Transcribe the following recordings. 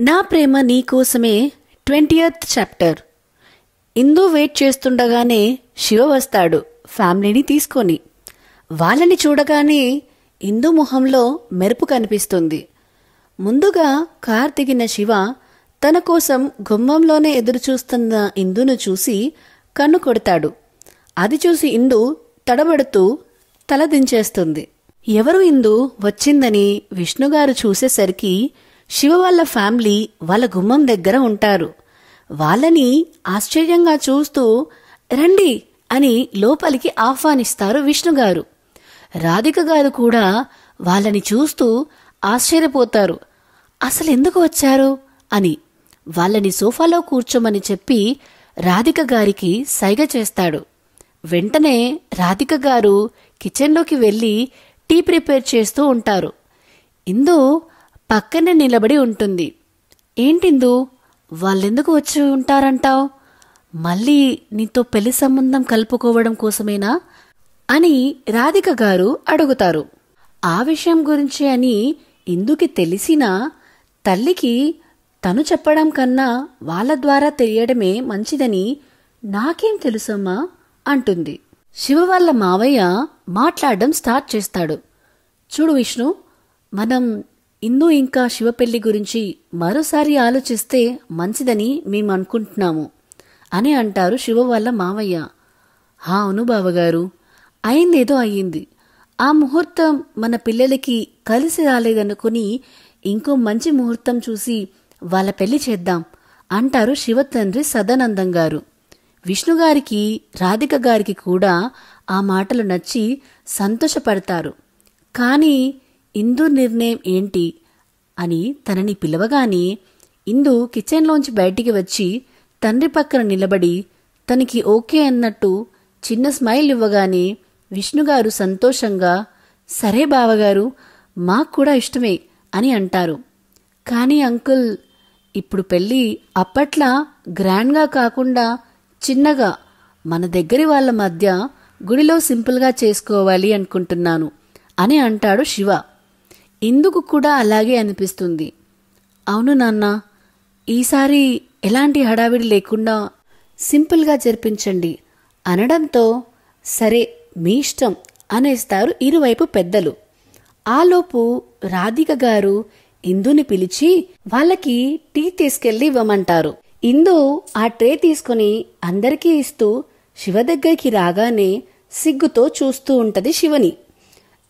నా ప్రేమ నీకోసమే 20th chapter. ఇందు wait చేస్తుండగానే Shiva వస్తాడు ఫ్యామిలీని తీసుకొని. వాళ్ళని చూడగానే ఇందు మొహంలో మెరుపు కనిపిస్తుంది. ముందుగా కార్ దిగిన శివ తన కోసం గుమ్మంలోనే ఎదురుచూస్తున్న ఇందును చూసి కన్ను కొడతాడు. అది చూసి ఇందు తడబడుతూ తల దించేస్తుంది. ఎవరు ఇందు వచ్చిందని విష్ణుగారు చూసేసరికి శివ వాళ్ళ ఫ్యామిలీ వాళ్ళ గుమ్మం దగ్గర ఉంటారు. వాళ్ళని ఆశ్చర్యంగా చూస్తూ రండి అని లోపలికి ఆహ్వానిస్తారు విష్ణుగారు. రాధిక గారు కూడా వాళ్ళని చూస్తూ ఆశ్చర్యపోతారు. అసలు ఎందుకు వచ్చారు అని. వాళ్ళని సోఫాలో కూర్చోమని చెప్పి రాధిక గారికి సైగ చేస్తాడు. వెంటనే రాధిక గారు కిచెన్లోకి వెళ్ళి టీ ప్రిపేర్ చేస్తూ ఉంటారు. ఇందు పక్కనే నిలబడి ఉంటుంది. ఏంటిందు, వాళ్ళెందుకు వచ్చి ఉంటారంటావు? మళ్ళీ నీతో పెళ్లి సంబంధం కలుపుకోవడం కోసమేనా అని రాధిక గారు అడుగుతారు. ఆ విషయం గురించి అని ఇందుకి తెలిసినా తల్లికి తను చెప్పడం కన్నా వాళ్ళ ద్వారా తెలియడమే మంచిదని నాకేం తెలుసమ్మా అంటుంది. శివ వాళ్ళ మావయ్య మాట్లాడడం స్టార్ట్ చేస్తాడు. చూడు విష్ణు, మనం ఇందు ఇంకా శివ పెళ్లి గురించి మరోసారి ఆలోచిస్తే మంచిదని మేము అనుకుంటున్నాము అని అంటారు శివ వాళ్ళ మావయ్య. అవును బావగారు, అయిందేదో అయ్యింది. ఆ ముహూర్తం మన పిల్లలకి కలిసి రాలేదనుకుని ఇంకో మంచి ముహూర్తం చూసి వాళ్ళ పెళ్లి చేద్దాం అంటారు శివ తండ్రి సదానందం గారు. విష్ణుగారికి రాధిక గారికి కూడా ఆ మాటలు నచ్చి సంతోషపడతారు. కానీ ఇందు నిర్ణయం ఏంటి అని తనని పిలవగానే ఇందు కిచెన్లోంచి బయటికి వచ్చి తండ్రి పక్కన నిలబడి తనకి ఓకే అన్నట్టు చిన్న స్మైల్ ఇవ్వగానే విష్ణుగారు సంతోషంగా సరే బావగారు, మాకు కూడా ఇష్టమే అని అంటారు. కానీ అంకుల్, ఇప్పుడు పెళ్ళి అప్పట్లా గ్రాండ్గా కాకుండా చిన్నగా మన దగ్గరి వాళ్ళ మధ్య గుడిలో సింపుల్గా చేసుకోవాలి అనుకుంటున్నాను అని అంటాడు శివ. ఇందుకు కూడా అలాగే అనిపిస్తుంది. అవును నాన్న, ఈసారి ఎలాంటి హడావిడి లేకుండా సింపుల్గా జరిపించండి అనడంతో సరే మీ ఇష్టం అనేస్తారు ఇరువైపు పెద్దలు. ఆలోపు రాధిక గారు ఇందుని పిలిచి వాళ్ళకి టీ తీసుకెళ్లి ఇవ్వమంటారు. ఇందు ఆ ట్రే తీసుకుని అందరికీ ఇస్తూ శివ దగ్గరికి రాగానే సిగ్గుతో చూస్తూ ఉంటది శివని.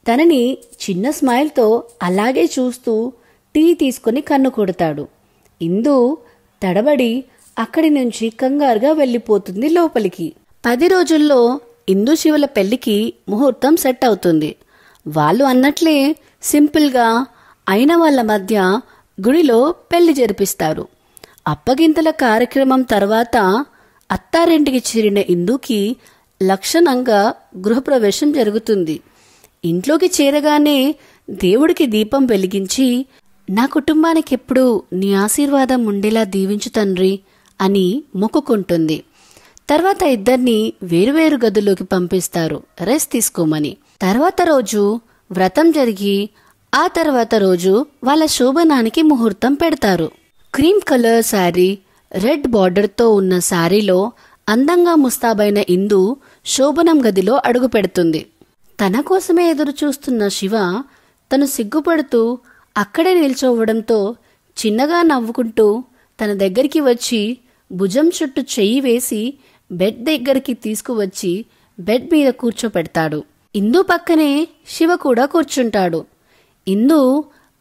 తనని చిన్న స్మైల్తో అలాగే చూస్తూ టీ తీసుకుని కన్ను కొడతాడు. ఇందు తడబడి అక్కడి నుంచి కంగారుగా వెళ్ళిపోతుంది లోపలికి. 10 రోజుల్లో ఇందు శివుల పెళ్లికి ముహూర్తం సెట్ అవుతుంది. వాళ్ళు అన్నట్లే సింపుల్గా అయిన వాళ్ళ మధ్య గుడిలో పెళ్లి జరిపిస్తారు. అప్పగింతల కార్యక్రమం తర్వాత అత్తారింటికి చేరిన ఇందుకి లక్షణంగా గృహప్రవేశం జరుగుతుంది. ఇంట్లోకి చేరగానే దేవుడికి దీపం వెలిగించి నా కుటుంబానికి ఎప్పుడూ నీ ఆశీర్వాదం ఉండేలా దీవించు తండ్రి అని మొక్కుకుంటుంది. తర్వాత ఇద్దరిని వేరువేరు గదుల్లోకి పంపిస్తారు రెస్ట్ తీసుకోమని. తర్వాత రోజు వ్రతం జరిగి ఆ తర్వాత రోజు వాళ్ళ శోభనానికి ముహూర్తం పెడతారు. క్రీమ్ కలర్ శారీ, రెడ్ బార్డర్తో ఉన్న శారీలో అందంగా ముస్తాబైన ఇందు శోభనం గదిలో అడుగు పెడుతుంది. తన కోసమే ఎదురు చూస్తున్న శివ తను సిగ్గుపడుతూ అక్కడే నిల్చోవడంతో చిన్నగా నవ్వుకుంటూ తన దగ్గరికి వచ్చి భుజం చుట్టూ చెయ్యి వేసి బెడ్ దగ్గరికి తీసుకువచ్చి బెడ్ మీద కూర్చోపెడతాడు. ఇందు పక్కనే శివ కూడా కూర్చుంటాడు. ఇందు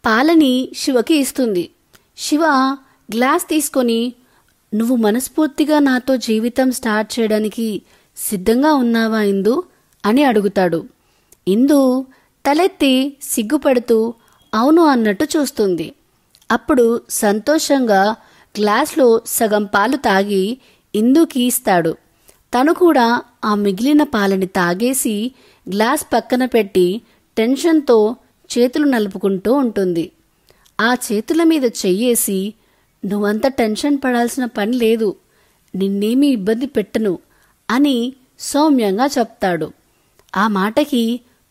పాలని శివకి ఇస్తుంది. శివ గ్లాస్ తీసుకొని నువ్వు మనస్ఫూర్తిగా నాతో జీవితం స్టార్ట్ చేయడానికి సిద్ధంగా ఉన్నావా ఇందు అని అడుగుతాడు. ఇందు తలెత్తి సిగ్గుపడుతూ అవును అన్నట్టు చూస్తుంది. అప్పుడు సంతోషంగా గ్లాస్లో సగం పాలు తాగి ఇందుకి ఇస్తాడు. తను కూడా ఆ మిగిలిన పాలని తాగేసి గ్లాస్ పక్కన పెట్టి టెన్షన్తో చేతులు నలుపుకుంటూ ఉంటుంది. ఆ చేతుల మీద చెయ్యేసి నువ్వంత టెన్షన్ పడాల్సిన పని లేదు, నిన్నేమీ ఇబ్బంది పెట్టను అని సౌమ్యంగా చెప్తాడు. ఆ మాటకి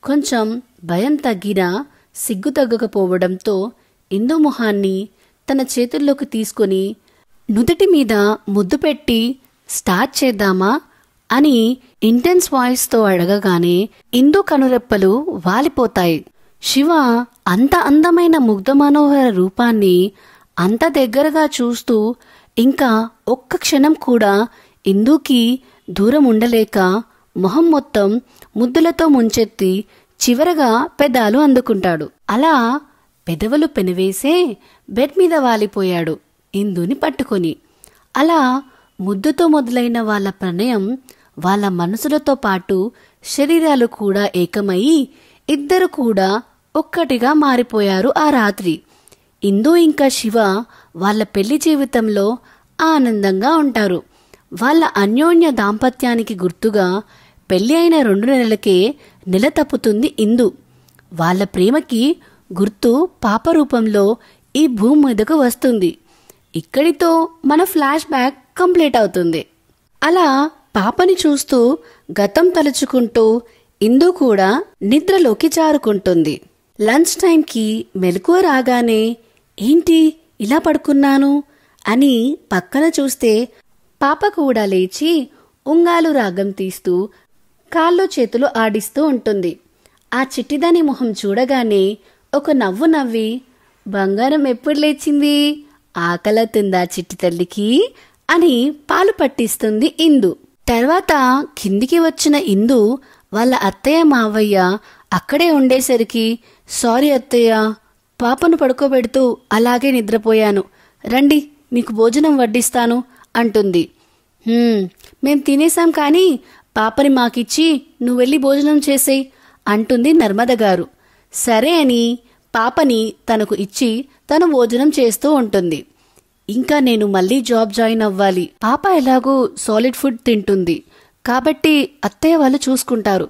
కొంచెం భయం తగ్గినా సిగ్గు తగ్గకపోవడంతో ఇందు మొహాన్ని తన చేతుల్లోకి తీసుకొని నుదుటి మీద ముద్దు పెట్టి స్టార్ట్ చేద్దామా అని ఇంటెన్స్ వాయిస్తో అడగగానే ఇందు కనురెప్పలు వాలిపోతాయి. శివ అంత అందమైన ముగ్ధ మనోహర రూపాన్ని అంత దగ్గరగా చూస్తూ ఇంకా ఒక్క క్షణం కూడా ఇందుకి దూరం ఉండలేక మొహం మొత్తం ముద్దులతో ముంచెత్తి చివరగా పెదాలు అందుకుంటాడు. అలా పెదవులు పెనవేసే బెడ్ మీద వాలిపోయాడు ఇందుని పట్టుకొని. అలా ముద్దుతో మొదలైన వాళ్ళ ప్రణయం వాళ్ళ మనసులతో పాటు శరీరాలు కూడా ఏకమయ్యి ఇద్దరు కూడా ఒక్కటిగా మారిపోయారు ఆ రాత్రి. ఇందు ఇంకా శివ వాళ్ళ పెళ్లి జీవితంలో ఆనందంగా ఉంటారు. వాళ్ళ అన్యోన్య దాంపత్యానికి గుర్తుగా పెళ్లి అయిన 2 నెలలకే నెల తప్పుతుంది ఇందు. వాళ్ళ ప్రేమకి గుర్తు పాప రూపంలో ఈ భూమి మీదకు వస్తుంది. ఇక్కడితో మన ఫ్లాష్ బ్యాక్ కంప్లీట్ అవుతుంది. అలా పాపని చూస్తూ గతం తలుచుకుంటూ ఇందు కూడా నిద్రలోకి జారుకుంటుంది. లంచ్ టైంకి మెలకువ రాగానే ఏంటి ఇలా పడుకున్నాను అని పక్కన చూస్తే పాప కూడా లేచి ఉంగాలు రాగం తీస్తూ కాళ్ళు చేతులు ఆడిస్తూ ఉంటుంది. ఆ చిట్టిదాని మొహం చూడగానే ఒక నవ్వు నవ్వి, బంగారం ఎప్పుడు లేచింది, ఆకలవుతుందా చిట్టి తల్లికి అని పాలు పట్టిస్తుంది ఇందు. తర్వాత కిందికి వచ్చిన ఇందు వాళ్ళ అత్తయ్య మావయ్య అక్కడే ఉండేసరికి, సారీ అత్తయ్య, పాపను పడుకోబెడుతూ అలాగే నిద్రపోయాను, రండి మీకు భోజనం వడ్డిస్తాను అంటుంది. మేం తినేశాం కానీ పాపని మాకిచ్చి నువ్వెళ్ళి భోజనం చేసేయ్ అంటుంది నర్మద గారు. సరే అని పాపని తనకు ఇచ్చి తను భోజనం చేస్తూ ఉంటుంది. ఇంకా నేను మళ్ళీ జాబ్ జాయిన్ అవ్వాలి, పాప ఎలాగూ సాలిడ్ ఫుడ్ తింటుంది కాబట్టి అత్తయ్య వాళ్ళు చూసుకుంటారు,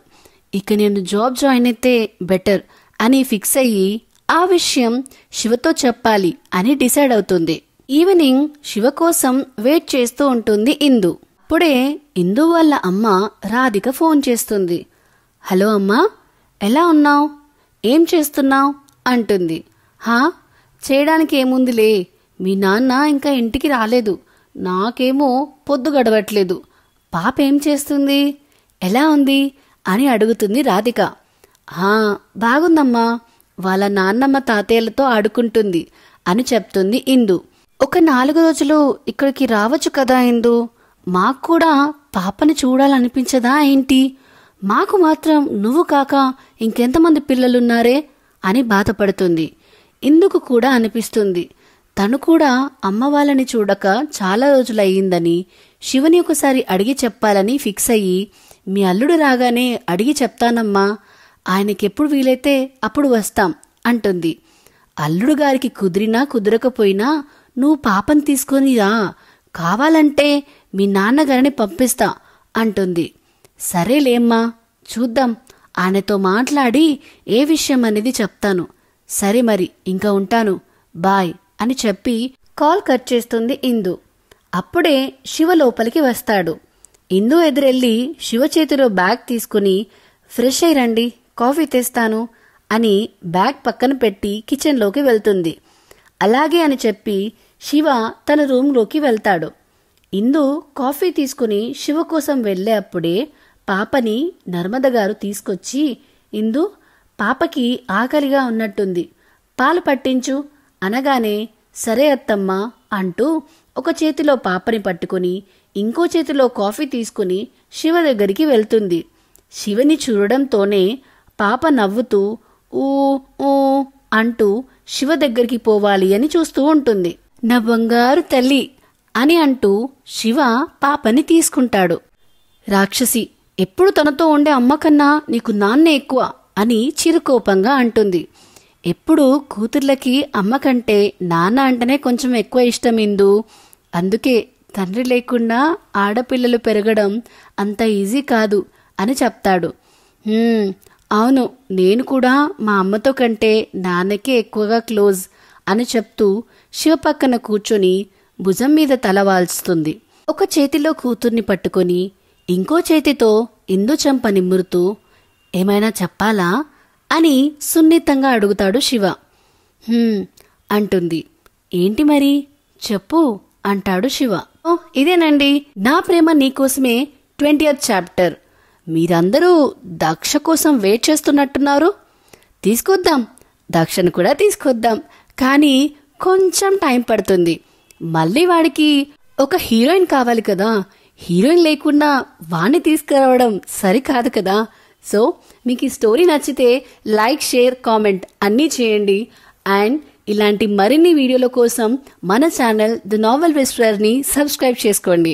ఇక నేను జాబ్ జాయిన్ అయితే బెటర్ అని ఫిక్స్ అయ్యి ఆ విషయం శివతో చెప్పాలి అని డిసైడ్ అవుతుంది. ఈవినింగ్ శివ కోసం వెయిట్ చేస్తూ ఉంటుంది ఇందు. అప్పుడే ఇందు వాళ్ళ అమ్మ రాధిక ఫోన్ చేస్తుంది. హలో అమ్మా, ఎలా ఉన్నావు, ఏం చేస్తున్నావు అంటుంది. చేయడానికి ఏముందిలే, మీ నాన్న ఇంకా ఇంటికి రాలేదు, నాకేమో పొద్దు గడవట్లేదు, పాప ఏం చేస్తుంది, ఎలా ఉంది అని అడుగుతుంది రాధిక. బాగుందమ్మా, వాళ్ళ నాన్నమ్మ తాతయ్యలతో ఆడుకుంటుంది అని చెప్తుంది ఇందు. ఒక 4 రోజులు ఇక్కడికి రావచ్చు కదా ఇందు, మాకు కూడా పాపని చూడాలనిపించదా ఏంటి, మాకు మాత్రం నువ్వు కాక ఇంకెంతమంది పిల్లలున్నారే అని బాధపడుతుంది. ఇందుకు కూడా అనిపిస్తుంది తను కూడా అమ్మ వాళ్ళని చూడక చాలా రోజులయ్యిందని, శివని ఒకసారి అడిగి చెప్పాలని ఫిక్స్ అయ్యి, మీ అల్లుడు రాగానే అడిగి చెప్తానమ్మా, ఆయనకెప్పుడు వీలైతే అప్పుడు వస్తాం అంటుంది. అల్లుడు గారికి కుదిరినా కుదరకపోయినా నువ్వు పాపని తీసుకొని రా, కావాలంటే మీ నాన్నగారిని పంపిస్తా అంటుంది. సరేలేమ్మా, చూద్దాం, ఆయనతో మాట్లాడి ఏ విషయం అనేది చెప్తాను, సరే మరి ఇంకా ఉంటాను, బాయ్ అని చెప్పి కాల్ కట్ చేస్తుంది ఇందు. అప్పుడే శివ లోపలికి వస్తాడు. ఇందు ఎదురెళ్ళి శివ చేతిలో బ్యాగ్ తీసుకుని, ఫ్రెష్ అయ్యి రండి, కాఫీ తెస్తాను అని బ్యాగ్ పక్కన పెట్టి కిచెన్లోకి వెళ్తుంది. అలాగే అని చెప్పి శివ తన రూంలోకి వెళ్తాడు. ఇందు కాఫీ తీసుకుని శివ కోసం వెళ్ళే అప్పుడే పాపని నర్మద గారు తీసుకొచ్చి, ఇందు, పాపకి ఆకలిగా ఉన్నట్టుంది, పాలు పట్టించు అనగానే సరే అత్తమ్మా అంటూ ఒక చేతిలో పాపని పట్టుకుని ఇంకో చేతిలో కాఫీ తీసుకుని శివ దగ్గరికి వెళ్తుంది. శివని చూడడంతోనే పాప నవ్వుతూ ఊ ఊ అంటూ శివ దగ్గరికి పోవాలి అని చూస్తూ ఉంటుంది. నా బంగారు తల్లి అని అంటూ శివ పాపని తీసుకుంటాడు. రాక్షసి, ఎప్పుడు తనతో ఉండే అమ్మ కన్నా నీకు నాన్నే ఎక్కువ అని చిరుకోపంగా అంటుంది. ఎప్పుడు కూతుర్లకి అమ్మ కంటే నాన్న అంటేనే కొంచెం ఎక్కువ ఇష్టం ఇందు, అందుకే తండ్రి లేకుండా ఆడపిల్లలు పెరగడం అంత ఈజీ కాదు అని చెప్తాడు. అవును, నేను కూడా మా అమ్మతో కంటే నాన్నకే ఎక్కువగా క్లోజ్ అని చెప్తూ శివ పక్కన కూర్చొని భుజం మీద తల వాల్చుతుంది. ఒక చేతిలో కూతుర్ని పట్టుకొని ఇంకో చేతితో ఇందు చెంప నిమ్మురుతూ, ఏమైనా చెప్పాలా అని సున్నితంగా అడుగుతాడు శివ. అంటుంది. ఏంటి మరి చెప్పు అంటాడు శివ. ఓ ఇదేనండి నా ప్రేమ నీకోసమే 20th చాప్టర్. మీరందరూ దక్ష కోసం వెయిట్ చేస్తున్నట్టున్నారు. తీసుకొద్దాం, దక్షను కూడా తీసుకొద్దాం, కానీ కొంచెం టైం పడుతుంది. మళ్ళీ వాడికి ఒక హీరోయిన్ కావాలి కదా, హీరోయిన్ లేకుండా వాణ్ణి తీసుకురావడం సరికాదు కదా. సో మీకు ఈ స్టోరీ నచ్చితే లైక్, షేర్, కామెంట్ అన్నీ చేయండి. అండ్ ఇలాంటి మరిన్ని వీడియోల కోసం మన ఛానల్ ది నావెల్ విస్పరర్ని సబ్స్క్రైబ్ చేసుకోండి.